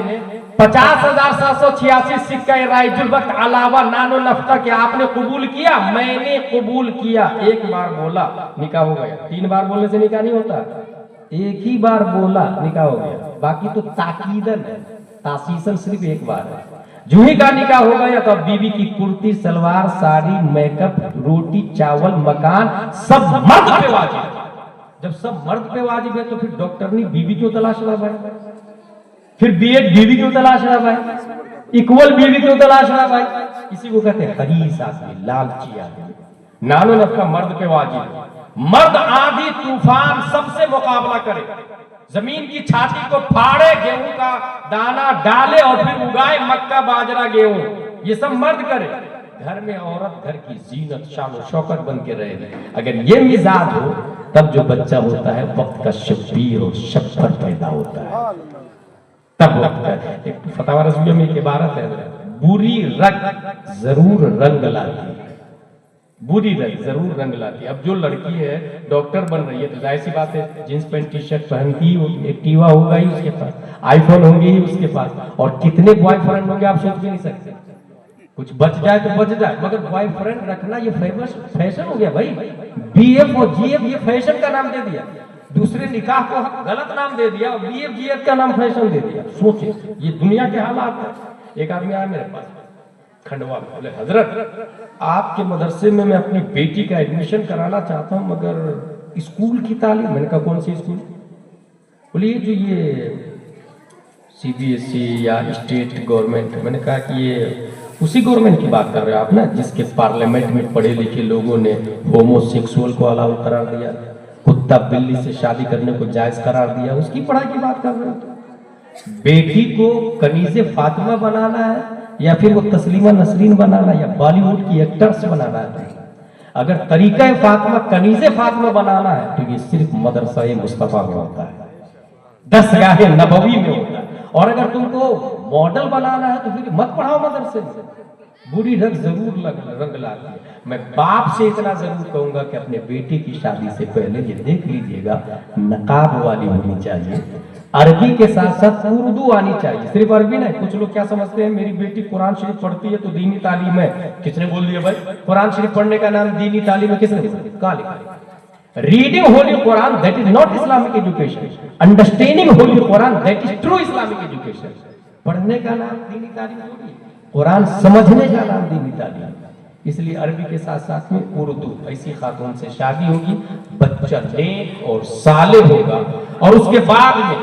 50,786 سکہ رائج الوقت علاوہ نان و نفقہ کے آپ نے قبول کیا, میں نے قبول کیا. 1 بار بولا نکاح ہو گیا. 3 بار بولنے سے نکاح نہیں ہوتا, 1 ہی بار بولا نکاح ہو گیا. باقی تو تاکیدن ہے, تاسیسن صرف 1 بار ہے. جو ہی کا نکاح ہو گیا تو اب بیوی کی کرتی سلوار ساڑی میک اپ روٹی چاول مکان سب مرد پہ واجب ہے. جب سب مرد پہ واجب ہے تو پھر ڈاکٹرنی بیوی کیوں تلاش رہا بھائی, پھر بی ایڈ بیوی کیوں تلاش رہا بھائی, ایکول بیوی کیوں تلاش رہا بھائی. اسی کو کہتے ہیں حریص آدمی, لالچی آدمی. نان و نفقہ مرد پہ واجب ہے. مرد آندھی طوفان سب سے مقابلہ کرے, زمین کی چھاتی کو پھاڑے, گیہوں کا دانا ڈالے اور پھر اگائے مکہ باجرہ گیہوں, یہ سب مرد کرے. گھر میں عورت گھر کی زینت شان و شوکت بن کے رہے گی. اگر یہ مزاج ہو تب جو بچہ ہوتا ہے وقت کا شبیر اور شفقت پیدا ہوتا ہے. تب وقت کا ایک فتاوی رضویہ میں ایک عبارت ہے, بری رگ ضرور رنگ لاتی ہے, بری رگ ضرور رنگ لاتی ہے. اب جو لڑکی ہے ڈاکٹر بن رہی ہے تو ظاہر سی بات ہے جینس پینٹ ٹی شرٹ پہنتی ہی ہوگی, ایکٹیوا ہوگا ہی اس کے پاس, آئی فون ہوں گے ہی اس کے پاس, اور کتنے بوائے فرینڈ ہوں گے آپ سوچ بھی نہیں سکتے. کچھ بچ جائے تو بچ جائے, مگر بوائے فرینڈ رکھنا یہ فیشن ہو گیا بھائی. بی ایف اور جی ایف یہ فیشن کا نام دے دیا, دوسرے نکاح کو غلط نام دے دیا, اور بی ایف جی ایف کا نام فیشن دے دیا. سوچیں یہ دنیا کے حالات ہیں. ایک آدمی آیا میرے پاس کھنڈوا میں, بولے حضرت آپ کے مدرسے میں میں اپنی بیٹی کا ایڈمیشن کرانا چاہتا ہوں مگر اسکول کی تعلیم. میں نے کہا کون سی اسکول؟ بولے یہ جو یہ سی بی ایس سی یا اسٹیٹ گورنمنٹ. میں نے کہا کہ یہ اسی گورنمنٹ کی بات کر رہے ہیں آپ نا جس کے پارلیمنٹ میں پڑھے لکھے لوگوں نے ہومو سیکسول کو الاؤ قرار دیا, کتا بلی سے شادی کرنے کو جائز قرار دیا, اس کی پڑھائی کی بات کر رہے ہیں. بیٹی کو کنیز فاطمہ بنانا ہے یا پھر وہ تسلیمہ نسرین بنانا یا بالی ووڈ کی ایکٹرز بنانا ہے. اگر طریقہ فاطمہ کنیز فاطمہ بنانا ہے تو یہ صرف مدرسہ مصطفیٰ میں ہوتا ہے، دستگاہ نبوی میں ہوتا ہے. اور اگر تم کو ماڈل بنانا ہے تو پھر مت پڑھاؤ مدرسے میں. بری رنگ ضرور رنگ لاتی ہے. میں باپ سے اتنا ضرور کہوں گا کہ اپنے بیٹے کی شادی سے پہلے یہ دیکھ لیجئے گا نقاب والی ہونی چاہیے، عربی کے ساتھ ساتھ اردو آنی چاہیے. صرف عربی نہیں. کچھ لوگ کیا سمجھتے ہیں میری بیٹی قرآن شریف پڑھتی ہے تو دینی تعلیم ہے. کس نے بول دیا بھائی قرآن شریف پڑھنے کا نام دینی تعلیم ہے؟ کس نے بولا؟ کہاں لکھا ہے؟ Reading Holy Quran, that is not Islamic education. Understanding Holy Quran, that is true Islamic education. پڑھنے کا نام دینی تعلیم نہیں، قرآن سمجھنے کا نام دینی تعلیم. اس لیے عربی کے ساتھ ساتھ میں اردو. ایسی خاتون سے شادی ہوگی، بچہ نیک اور صالح ہوگا، اور اس کے بعد میں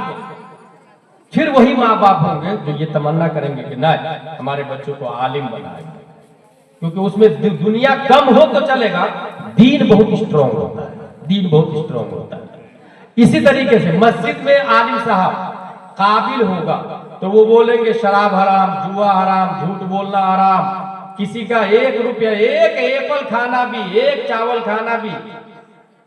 پھر وہی ماں باپ ہوں گے جو یہ تمنا کریں گے کہ نہیں ہمارے بچوں کو عالم بنائیں گے، کیونکہ اس میں دنیا کم ہو تو چلے گا، دین بہت اسٹرانگ ہوتا ہے. دین بہت اسٹرانگ ہوتا ہے. اسی طریقے سے مسجد میں عالم صاحب قابل ہوگا تو وہ بولیں گے شراب حرام، جوا حرام، جھوٹ بولنا حرام، کسی کا 1 روپیہ، 1 ایپل کھانا بھی، 1 چاول کھانا بھی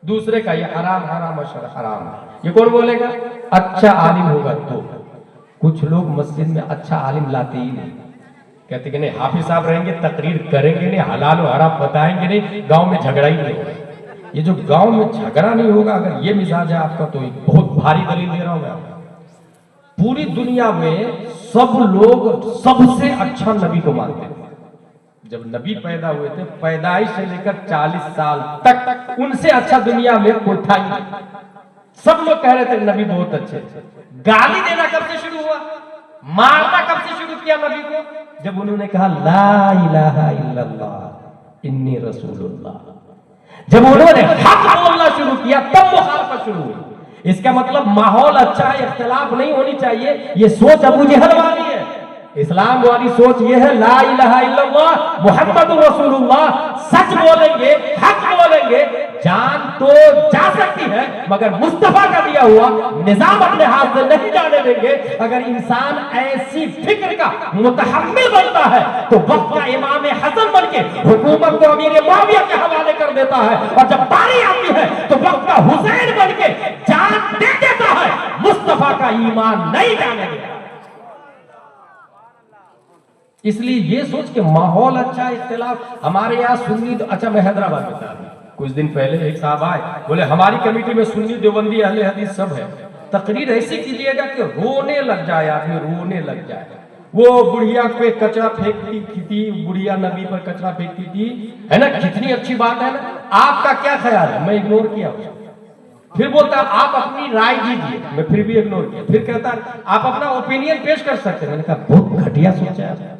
دوسرے کا یہ حرام حرام اور حرام. یہ کون بولے گا؟ اچھا عالم ہوگا. تو کچھ لوگ مسجد میں اچھا عالم لاتے ہی نہیں، کہتے کہ نہیں حافظ صاحب رہیں گے تقریر کریں گے نہیں، حلال و حرام بتائیں گے نہیں، گاؤں میں جھگڑا ہی نہیں ہوگا. یہ جو گاؤں میں جھگڑا نہیں ہوگا، اگر یہ مزاج ہے آپ کا تو بہت بھاری دلیل دے رہا ہوں میں. پوری دنیا میں سب لوگ سب سے اچھا نبی کو مانتے ہیں. جب نبی پیدا ہوئے تھے پیدائش سے لے کر 40 سال تک ان سے اچھا دنیا میں کوئی تھا ہی نہیں. سب لوگ کہہ رہے تھے نبی بہت اچھے. گالی دینا کب سے شروع ہوا؟ مارنا کب سے شروع کیا نبی کو؟ جب انہوں نے کہا لا الہ الا اللہ انی رسول اللہ. جب انہوں نے حق بولنا شروع کیا تب مخالفت شروع ہوئی. اس کا مطلب ماحول اچھا ہے، اختلاف نہیں ہونی چاہیے. یہ سوچ ابو جہل والی ہے. اسلام والی سوچ یہ ہے لا الہ الا اللہ محمد رسول اللہ. سچ بولیں گے، حق بولیں گے، جان تو جا سکتی ہے مگر مصطفیٰ کا دیا ہوا نظام اپنے ہاتھ سے نہیں جانے دیں گے. اگر انسان ایسی فکر کا متحمل بنتا ہے تو وقت کا امام حسن بن کے حکومت کو امیر معاویہ کے حوالے کر دیتا ہے، اور جب باری آتی ہے تو وقت کا حسین بن کے جان دے دیتا ہے. مصطفیٰ کا ایمان نہیں جانے گا. اس لیے یہ سوچ کے ماحول اچھا، اختلاف. ہمارے یہاں سنی، اچھا میں حیدرآباد میں تھا کچھ دن پہلے، ایک صاحب آئے بولے ہماری کمیٹی میں سنی دیوبندی اہل حدیث سب ہے. تقریر ایسی کیجیے گا کہ رونے لگ جائے آدمی، رونے لگ جائے. وہ بڑھیا پہ کچرا پھینکتی تھی، بڑھیا نبی پر کچرا پھینکتی تھی، ہے نا، کتنی اچھی بات ہے نا. آپ کا کیا خیال ہے؟ میں اگنور کیا. پھر بولتا آپ اپنی رائے دیجیے، میں پھر بھی اگنور کیا. پھر کہتا آپ اپنا اوپینین پیش کر سکتے ہیں. میں نے کہا بہت گھٹیا سوچا ہے.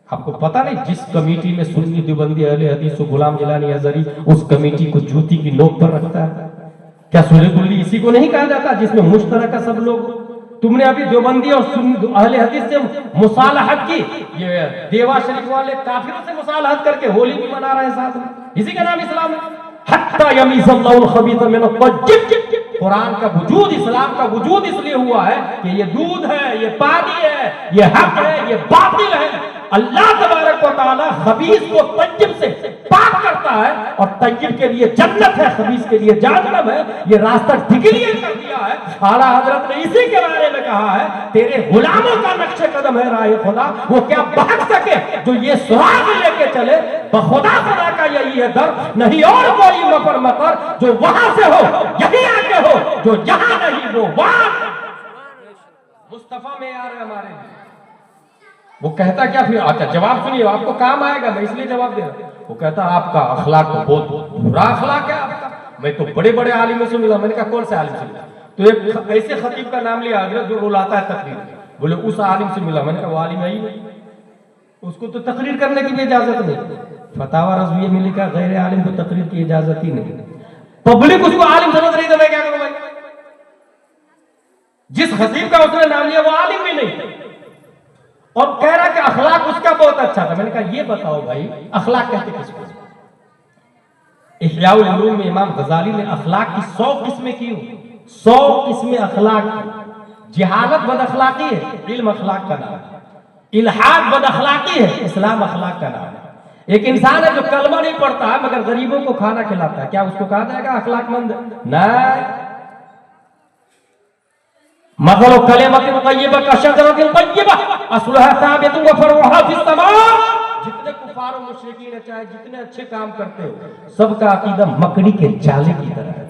آپ کو پتا نہیں جس کمیٹی میں سنی دیوبندی اہل حدیث و غلام جیلانی ازہری اس کمیٹی کو جوتی کی نوک پر رکھتا ہے. کیا سلح کلی اسی کو نہیں کہا جاتا جس میں مشترک ہے سب لوگ؟ تم نے ابھی دیوبندی اور اہل حدیث سے مصالحت کی. یہ دیوا شریف والے کافروں سے مصالحت کر کے ہولی بھی منا رہے ہیں ساتھ میں. اسی کا نام اسلام ہے. حتی یمیز اللہ الخبیث من الطیب. قرآن کا وجود، اسلام کا وجود اس لیے ہوا ہے کہ یہ دودھ ہے، یہ پانی ہے، یہ حق ہے، یہ باطل ہے. اللہ تبارک و تعالی خبیث کو طیب سے پاک کرتا ہے، اور طیب کے لیے جنت ہے، خبیث کے لیے جہنم ہے. یہ راستہ ڈکلیئر کر دیا ہے. اعلیٰ حضرت نے اسی کے بارے میں کہا ہے تیرے غلاموں کا نقش قدم ہے راہ خدا، وہ کیا بھاگ سکے جو یہ سراغ لے کے چلے. بخدا خدا کا یہی ہے در، نہیں اور کوئی مفر مکر. جو وہاں سے ہو یہی آگے ہو، جو یہاں نہیں وہ وہاں. مصطفیٰ میں آ رہے ہمارے لیے. وہ کہتا کیا پھر؟ اچھا جواب سنیے، آپ کو کام آئے گا، میں اس لیے جواب دے رہا ہوں. وہ کہتا آپ کا اخلاق تو بہت برا اخلاق ہے آپ کا. میں تو بڑے بڑے عالموں سے ملا. میں نے کہا کون سے عالم سے ملا؟ تو ایک ایسے خطیب کا نام لیا حضرت جو رلاتا ہے تقریر. بولے اس عالم سے ملا. میں نے کہا وہ عالم ہے ہی نہیں، اس کو تو تقریر کرنے کی بھی اجازت نہیں. فتاوی رضویہ میں لکھا غیر عالم کو تقریر کی اجازت ہی نہیں. پبلک اس کو عالم سمجھ رہی تو میں کیا کروں بھائی؟ جس خطیب کا اس نے نام لیا وہ عالم بھی نہیں، اور کہہ رہا کہ اخلاق اس کا بہت اچھا تھا. میں نے کہا یہ بتاؤ بھائی اخلاق کہتے کس کو؟ احیاء العلوم میں امام غزالی نے اخلاق کی 100 قسمیں کی. 100 قسمیں اخلاق. جہالت بد اخلاقی ہے، علم اخلاق کا نام ہے. الحاد بد اخلاقی ہے، اسلام اخلاق کا نام ہے. ایک انسان ہے جو کلمہ نہیں پڑھتا ہے مگر غریبوں کو کھانا کھلاتا ہے، کیا اس کو کہا جائے گا اخلاق مند؟ نہیں. مثل کلمۃ طیبہ کشجرۃ طیبہ اصلھا ثابت وفرعھا فی السماء. جتنے کفار و مشرکین ہیں چاہے جتنے اچھے کام کرتے ہو، سب کا عقیدہ مکڑی کے جالے کی طرح ہے.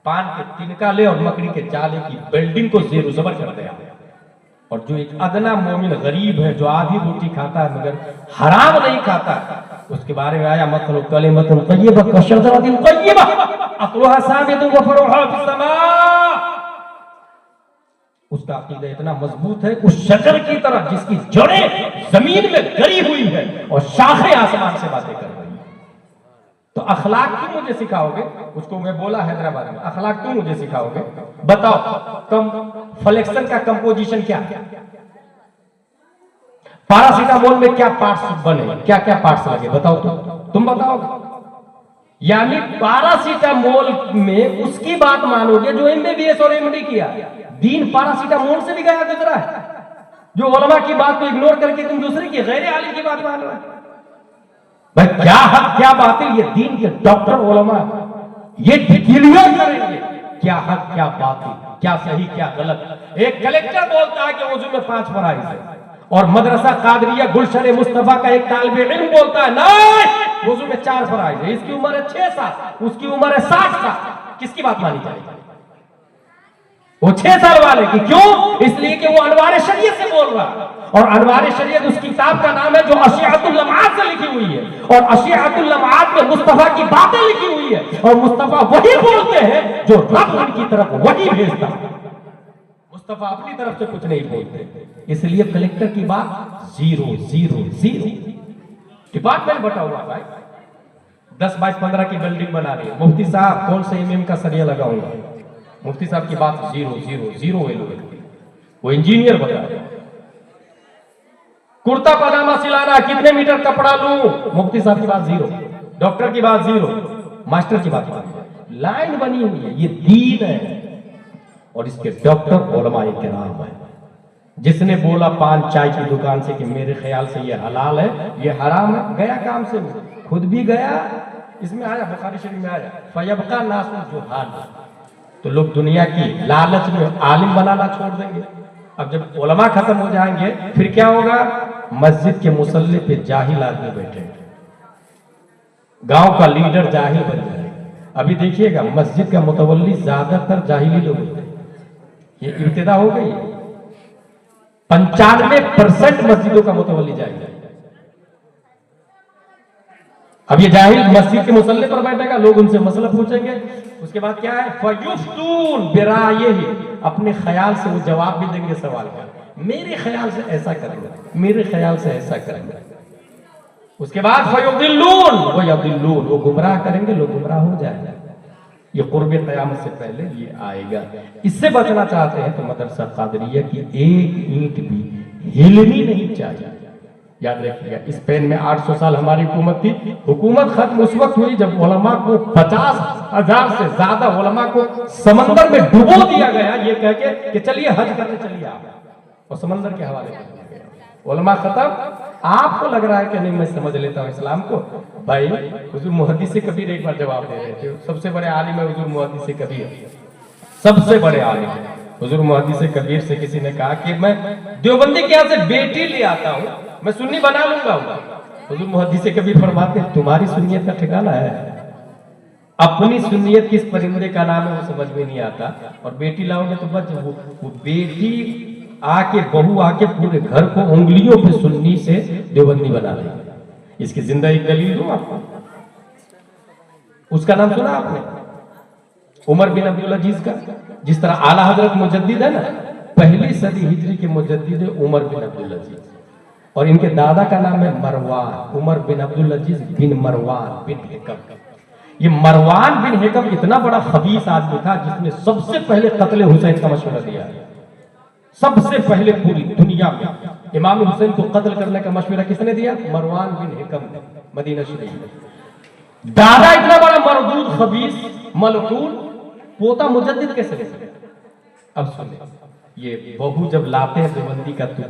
پان کے تنکا لے اور مکڑی کے جالے کی بلڈنگ کو زیر و زبر کر دیا. اور جو ایک ادنا مومن غریب ہے جو آدھی روٹی کھاتا ہے مگر حرام نہیں کھاتا، اس کے بارے میں آیا مثل کلمۃ طیبہ کشجرۃ طیبہ اصلھا ثابت وفرعھا فی السماء. اس کا عقیدہ اتنا مضبوط ہے اس شجر کی طرح جس کی جڑیں زمین میں گری ہوئی ہے اور شاخیں آسمان سے باتیں کر رہی ہیں. تو اخلاق تم مجھے سکھاؤ گے؟ اس کو میں بولا حیدرآباد میں، اخلاق تم مجھے سکھاؤ گے؟ بتاؤ فلیکسن کا کمپوزیشن کیا؟ پیراسیٹامول میں کیا پارٹس بنے، کیا کیا پارٹس لگے؟ بتاؤ تم بتاؤ گے؟ یعنی پیراسیٹامول میں اس کی بات مانو گے جو MBBS اور MD کیا. دین پیراسیٹامول سے بھی گیا گزرا ہے. جو علماء کی بات کو اگنور کر کے تم دوسرے کی غیر عالم کی بات مان رہے ہیں. بھائی کیا حق کیا باطل، یہ دین کے ڈاکٹر علماء یہ کلیئر کریں گے کیا حق کیا باطل، کیا صحیح کیا غلط. ایک کلیکٹر بولتا ہے کہ وضو میں 5 فرائض ہے اور مدرسہ قادریہ گلشن مصطفیٰ کا ایک طالب علم بولتا ہے نہیں وضو میں 4 فرائض ہے. اس کی عمر ہے 6 سال، اس کی عمر ہے 60 سال. کس کی بات مانی جائے گی؟ وہ 6 سال والے کی. کیوں؟ اس لیے کہ وہ انوار شریعت سے بول رہا ہے اور انوار شریعت اس کتاب کا نام ہے جو اشیعۃ اللمعات سے لکھی ہوئی ہے اور اشیعۃ اللمعات میں مصطفیٰ کی باتیں لکھی ہوئی ہے اور مصطفیٰ وہی بولتے ہیں جو رب ان کی طرف وہی بھیجتا ہے. مصطفیٰ اپنی طرف سے کچھ نہیں بولتے. اس لیے کلیکٹر کی بات 0 0 0. ڈپارٹمنٹ بٹا ہوا بھائی 10 بائی 15 کی بلڈنگ بنا رہی ہے. مفتی صاحب کون سے MM کا سریا لگاؤں گا؟ مفتی صاحب کی بات 0 0 0 ویلو ہے. وہ انجینئر بتا رہے ہیں. کرتا پاجامہ سلانا کتنے میٹر کپڑا لوں؟ مفتی صاحب کی بات 0. ڈاکٹر کی بات 0. ماسٹر کی بات 1. لائن بنی ہوئی ہے. یہ دین ہے اور اس کے ڈاکٹر علماء کرام ہیں. جس نے بولا پان چائے کی دکان سے کہ میرے خیال سے یہ حلال ہے یہ حرام ہے، گیا کام سے، خود بھی گیا. اس میں آیا بخاری شریف میں آیا فیبقى الناس الجہال. تو لوگ دنیا کی لالچ میں عالم بنانا چھوڑ دیں گے. اب جب علماء ختم ہو جائیں گے پھر کیا ہوگا؟ مسجد کے مصلی پہ جاہل آدمی بیٹھے گا، گاؤں کا لیڈر جاہل بن جائے گا. ابھی دیکھیے گا مسجد کا متولی زیادہ تر جاہلی لوگ ہوتے ہیں. یہ ابتدا ہو گئی. 95% مسجدوں کا متولی جاہل ہے. اب یہ جاہل مسجد کے مصلی پر بیٹھے گا، لوگ ان سے مسئلہ پوچھیں گے. اس کے بعد کیا ہے؟ فَيُفْتُونَ بِرَأْيِهِ. اپنے خیال سے وہ جواب بھی دیں گے سوال کا. میرے خیال سے ایسا کریں گے، میرے خیال سے ایسا کریں گے. اس کے بعد فَيُضِلُّونَ وَيَضِلُّونَ. وہ گمراہ کریں گے، لوگ گمراہ ہو جائیں گے. یہ قرب قیامت سے پہلے یہ آئے گا. اس سے بچنا چاہتے ہیں تو مدرسہ قادریہ کی ایک اینٹ بھی ہلنی نہیں چاہیے. یاد رکھیے گا اسپین میں 800 سال ہماری حکومت تھی. حکومت ختم اس وقت ہوئی جب علماء کو 50,000 سے زیادہ علماء کو سمندر میں ڈبو دیا گیا یہ کہہ کے کہ چلیے حج کرنے چلیے آپ، اور سمندر کے حوالے کر دیا گیا. علماء ختم. آپ کو لگ رہا ہے کہ نہیں میں سمجھ لیتا ہوں اسلام کو. بھائی حضور محدث کبیر ایک بار جواب دے رہے تھے. سب سے بڑے عالم ہے حضور محدث کبیر، سب سے بڑے عالم ہے حضور محدث کبیر. سے کسی نے کہا کہ میں دیوبندی کے یہاں سے بیٹی لے آتا ہوں، میں سنی بنا لوں گا. حضور محدث کبیر فرماتے ہیں تمہاری سنیت کا ٹھکانہ ہے، اپنی سنیت کس پرندے کا نام ہے وہ سمجھ میں نہیں آتا، اور بیٹی لاؤ گے تو بس وہ بیٹی آ کے بہو آ کے پورے گھر کو انگلیوں پہ سنی سے دیوبندی بنا لے. اس کی زندہ ایک دلیل دوں آپ کو. اس کا نام سنا آپ نے؟ عمر بن عبدالعزیز کا. جس طرح اعلیٰ حضرت مجدد ہے نا، پہلی صدی ہجری کے مجدد عمر بن عبدالعزیز، اور ان کے دادا کا نام ہے مروان. عمر بن عبدالعزیز بن مروان بن حکم. یہ مروان بن حکم اتنا بڑا خبیث آدمی تھا جس نے سب سے پہلے قتل حسین کا مشورہ دیا. سب سے پہلے پوری دنیا میں امام حسین کو قتل کرنے کا مشورہ کس نے دیا؟ مروان بن حکم نے، مدینہ شریف میں. دادا اتنا بڑا مردود خبیث ملعون، پوتا مجدد کیسے لے سکتا؟ اب سنیں، یہ بہو جب لاتے ہیں دیوبندی کا تو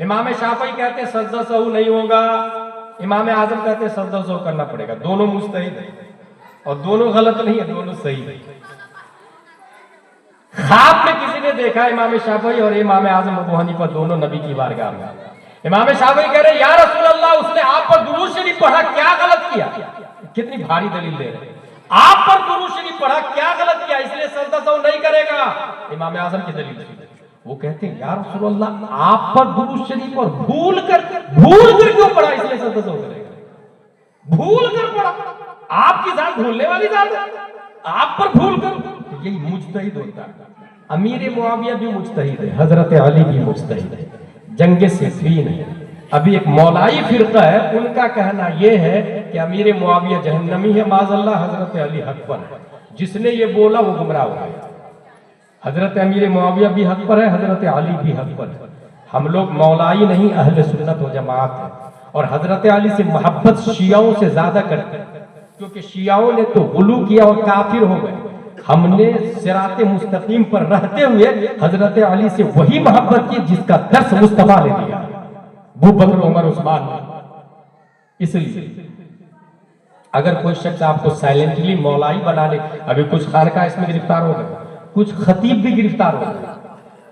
امام شافعی کہتے ہیں سجدہ سہو نہیں ہوگا، امام اعظم کہتے ہیں سجدہ سہو کرنا پڑے گا. دونوں مجتہد ہیں اور دونوں غلط نہیں ہے، دونوں صحیح ہے. خواب میں کسی نے دیکھا امام شافعی اور امام اعظم ابو حنیفہ دونوں نبی کی بارگاہ میں. امام شافعی کہہ رہے یا رسول اللہ اس نے آپ پر درود شریف پڑھا، کیا غلط کیا؟ کتنی بھاری دلیل دے رہے ہیں. آپ پر درود شریف پڑھا، کیا غلط کیا؟ اس لیے سجدہ سہو نہیں کرے گا. امام اعظم کی دلیل ہے. وہ کہتے ہیں یا رسول اللہ آپ پر درود شریف اور بھول کر کیوں پڑھا؟ اس لیے سجدہ سہو کرے گا. بھول کر پڑھا، آپ کی ذات بھولنے والی ذات ہے، آپ پر بھول کر. یہی مجتہد ہوتا ہے. امیر معاویہ بھی مجتہد ہے، حضرت علی بھی مجتہد ہے، جنگ صفین ہے. ابھی ایک مولائی فرقہ ہے، ان کا کہنا یہ ہے کہ امیر معاویہ جہنمی ہے معاذ اللہ، حضرت علی حق پر ہے. جس نے یہ بولا وہ گمراہ ہو گیا. حضرت امیر معاویہ بھی حق پر ہے، حضرت علی بھی حق پر ہے. ہم لوگ مولائی نہیں، اہل سنت و جماعت ہیں. اور حضرت علی سے محبت شیعوں سے زیادہ کرتے ہیں، کیونکہ شیعوں نے تو غلو کیا اور کافر ہو گئے. ہم نے صراط مستقیم پر رہتے ہوئے حضرت علی سے وہی محبت کی جس کا درس مصطفیٰ نے دیا، ابو بکر عمر عثمان. اس لیے اگر کوئی شخص آپ کو سائلنٹلی مولائی بنا لے، ابھی کچھ خانقاہ اس میں گرفتار ہو گئے، کچھ خطیب بھی گرفتار ہو گئے،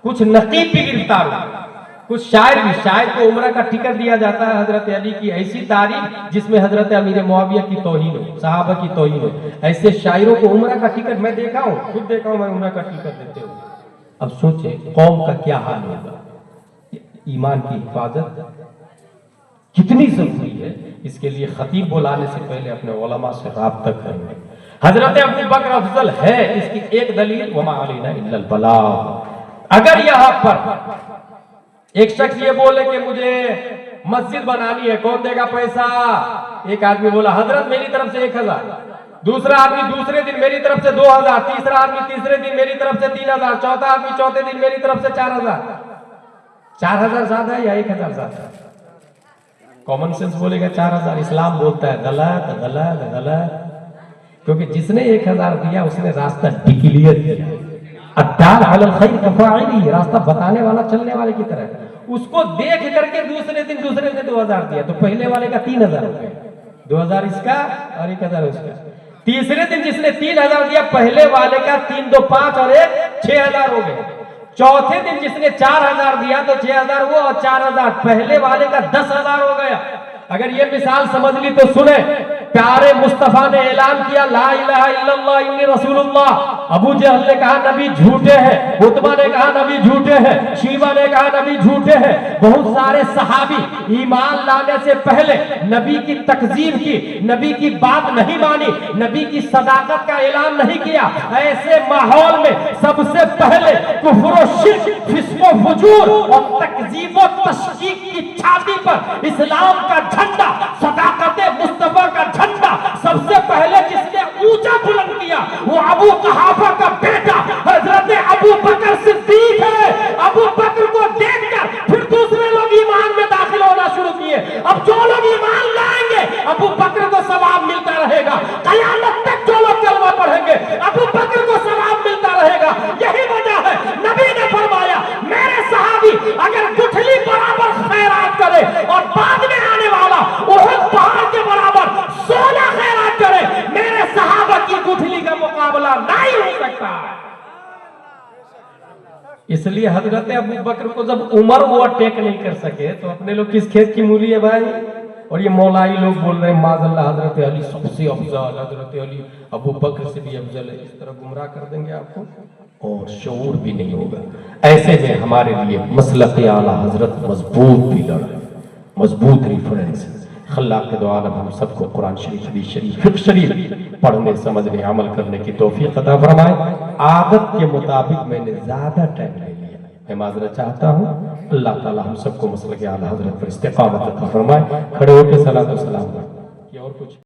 کچھ نقیب بھی گرفتار ہو گئے، کچھ شاعر بھی. شاعر کو عمرہ کا ٹکٹ دیا جاتا ہے حضرت علی کی ایسی تعریف جس میں حضرت امیر معاویہ کی توہین ہو، صحابہ کی توہین ہو. ایسے شاعروں کو عمرہ کا ٹکٹ میں دیکھا ہوں، خود دیکھا ہوں میں عمرہ کا ٹکٹ دیتے ہوں. اب سوچیں قوم کا کیا حال ہوگا. ایمان کی حفاظت کتنی ضروری ہے، اس کے لیے خطیب بلانے سے پہلے اپنے علماء سے رابطہ کریں گے. حضرت ابو بکر افضل ہے، اس کی ایک دلیل وما علینا الا البلاغ. اگر یہاں پر ایک شخص یہ بولے کہ مجھے مسجد بنانی ہے، کون دے گا پیسہ؟ ایک آدمی بولا حضرت میری طرف سے 1000، دوسرا آدمی دوسرے دن میری طرف سے 2000، تیسرا آدمی تیسرے دن میری طرف سے 3000، چوتھا آدمی چوتھے دن میری طرف سے 4000. 4000 زیادہ ہے یا 1000 زیادہ ہے؟ کامن سینس بولے گا 4000. اسلام بولتا ہے غلط غلط غلط، کیونکہ جس نے 1000 دیا اس نے راستہ ڈکلیئر کیا. الدال علی الخیر کفاعلی، راستہ بتانے والا چلنے والے کی طرح. اس کو دیکھ کر کے دوسرے دن 2000 دیا تو پہلے والے کا 3000 ہو گیا، 2000 اس کا اور 1000 اس کا. تیسرے دن جس نے 3000 دیا پہلے والے کا 3 2 5 اور 1 6000 ہو گیا. چوتھے دن جس نے 4000 دیا تو 6000 وہ اور 4000 پہلے والے کا 10000 ہو گیا. اگر یہ مثال سمجھ لی تو سنیں، پیارے مصطفیٰ نے اعلان کیا لا الہ الا اللہ انی رسول اللہ. ابو جہل نے کہا نبی جھوٹے ہیں، عتبہ نے کہا نبی جھوٹے ہیں، شیبہ نے کہا نبی جھوٹے ہیں. بہت سارے صحابی ایمان لانے سے پہلے نبی کی تکذیب کی، نبی کی بات نہیں مانی، نبی کی صداقت کا اعلان نہیں کیا. ایسے ماحول میں سب سے پہلے کفر و شرک، فسق و فجور اور تکذیب و تشکیک کی چھاتی پر اسلام کا جھنڈا، صداقت مصطفیٰ کا جھنڈا سب سے پہلے جس نے اونچا بلند کیا وہ ابو قحافہ کا بیٹا حضرت ابو بکر صدیق ہے. ابو بکر کو دیکھ کر پھر دوسرے لوگ ایمان میں داخل ہونا شروع کیے. اب جو لوگ ایمان لائیں گے ابو بکر کو ثواب ملتا رہے گا. قیامت تک جو لوگ کلمہ پڑھیں گے ابو بکر کو ثواب ملتا رہے گا. یہی وجہ ہے نبی نے فرمایا میرے صحابی اگر گٹھلی برابر خیرات کرے اور بعد میں آنے والا احد پہاڑ کے برابر 16 خیرات کرے، میرے صحابہ کی گٹھلی کا مقابلہ نہیں ہو سکتا. اس لیے حضرت ابو بکر کو جب عمر وہ اٹیک نہیں کر سکے تو اپنے لوگ کس کھیت کی مولی ہے بھائی؟ اور یہ مولائی لوگ بول رہے ہیں معاذ اللہ حضرت علی سب سے افضل، حضرت علی ابو بکر سے بھی افضل ہے. اس طرح گمراہ کر دیں گے آپ کو اور شعور بھی نہیں ہوگا. ایسے میں ہمارے لیے مسلک اعلیٰ حضرت مضبوط بھی لڑا، مضبوط ریفرنس. خلاق کے دعا ہم سب کو قرآن شریف، حدیث شریف، فقہ شریف پڑھنے سمجھنے عمل کرنے کی توفیق عطا فرمائے. عادت کے مطابق میں نے زیادہ ٹائم لے لیا، میں معذرت چاہتا ہوں. اللہ تعالی ہم سب کو مسلک اعلیٰ حضرت پر استقامت عطا فرمائے. کھڑے ہو کے صلاۃ و سلام. اور کچھ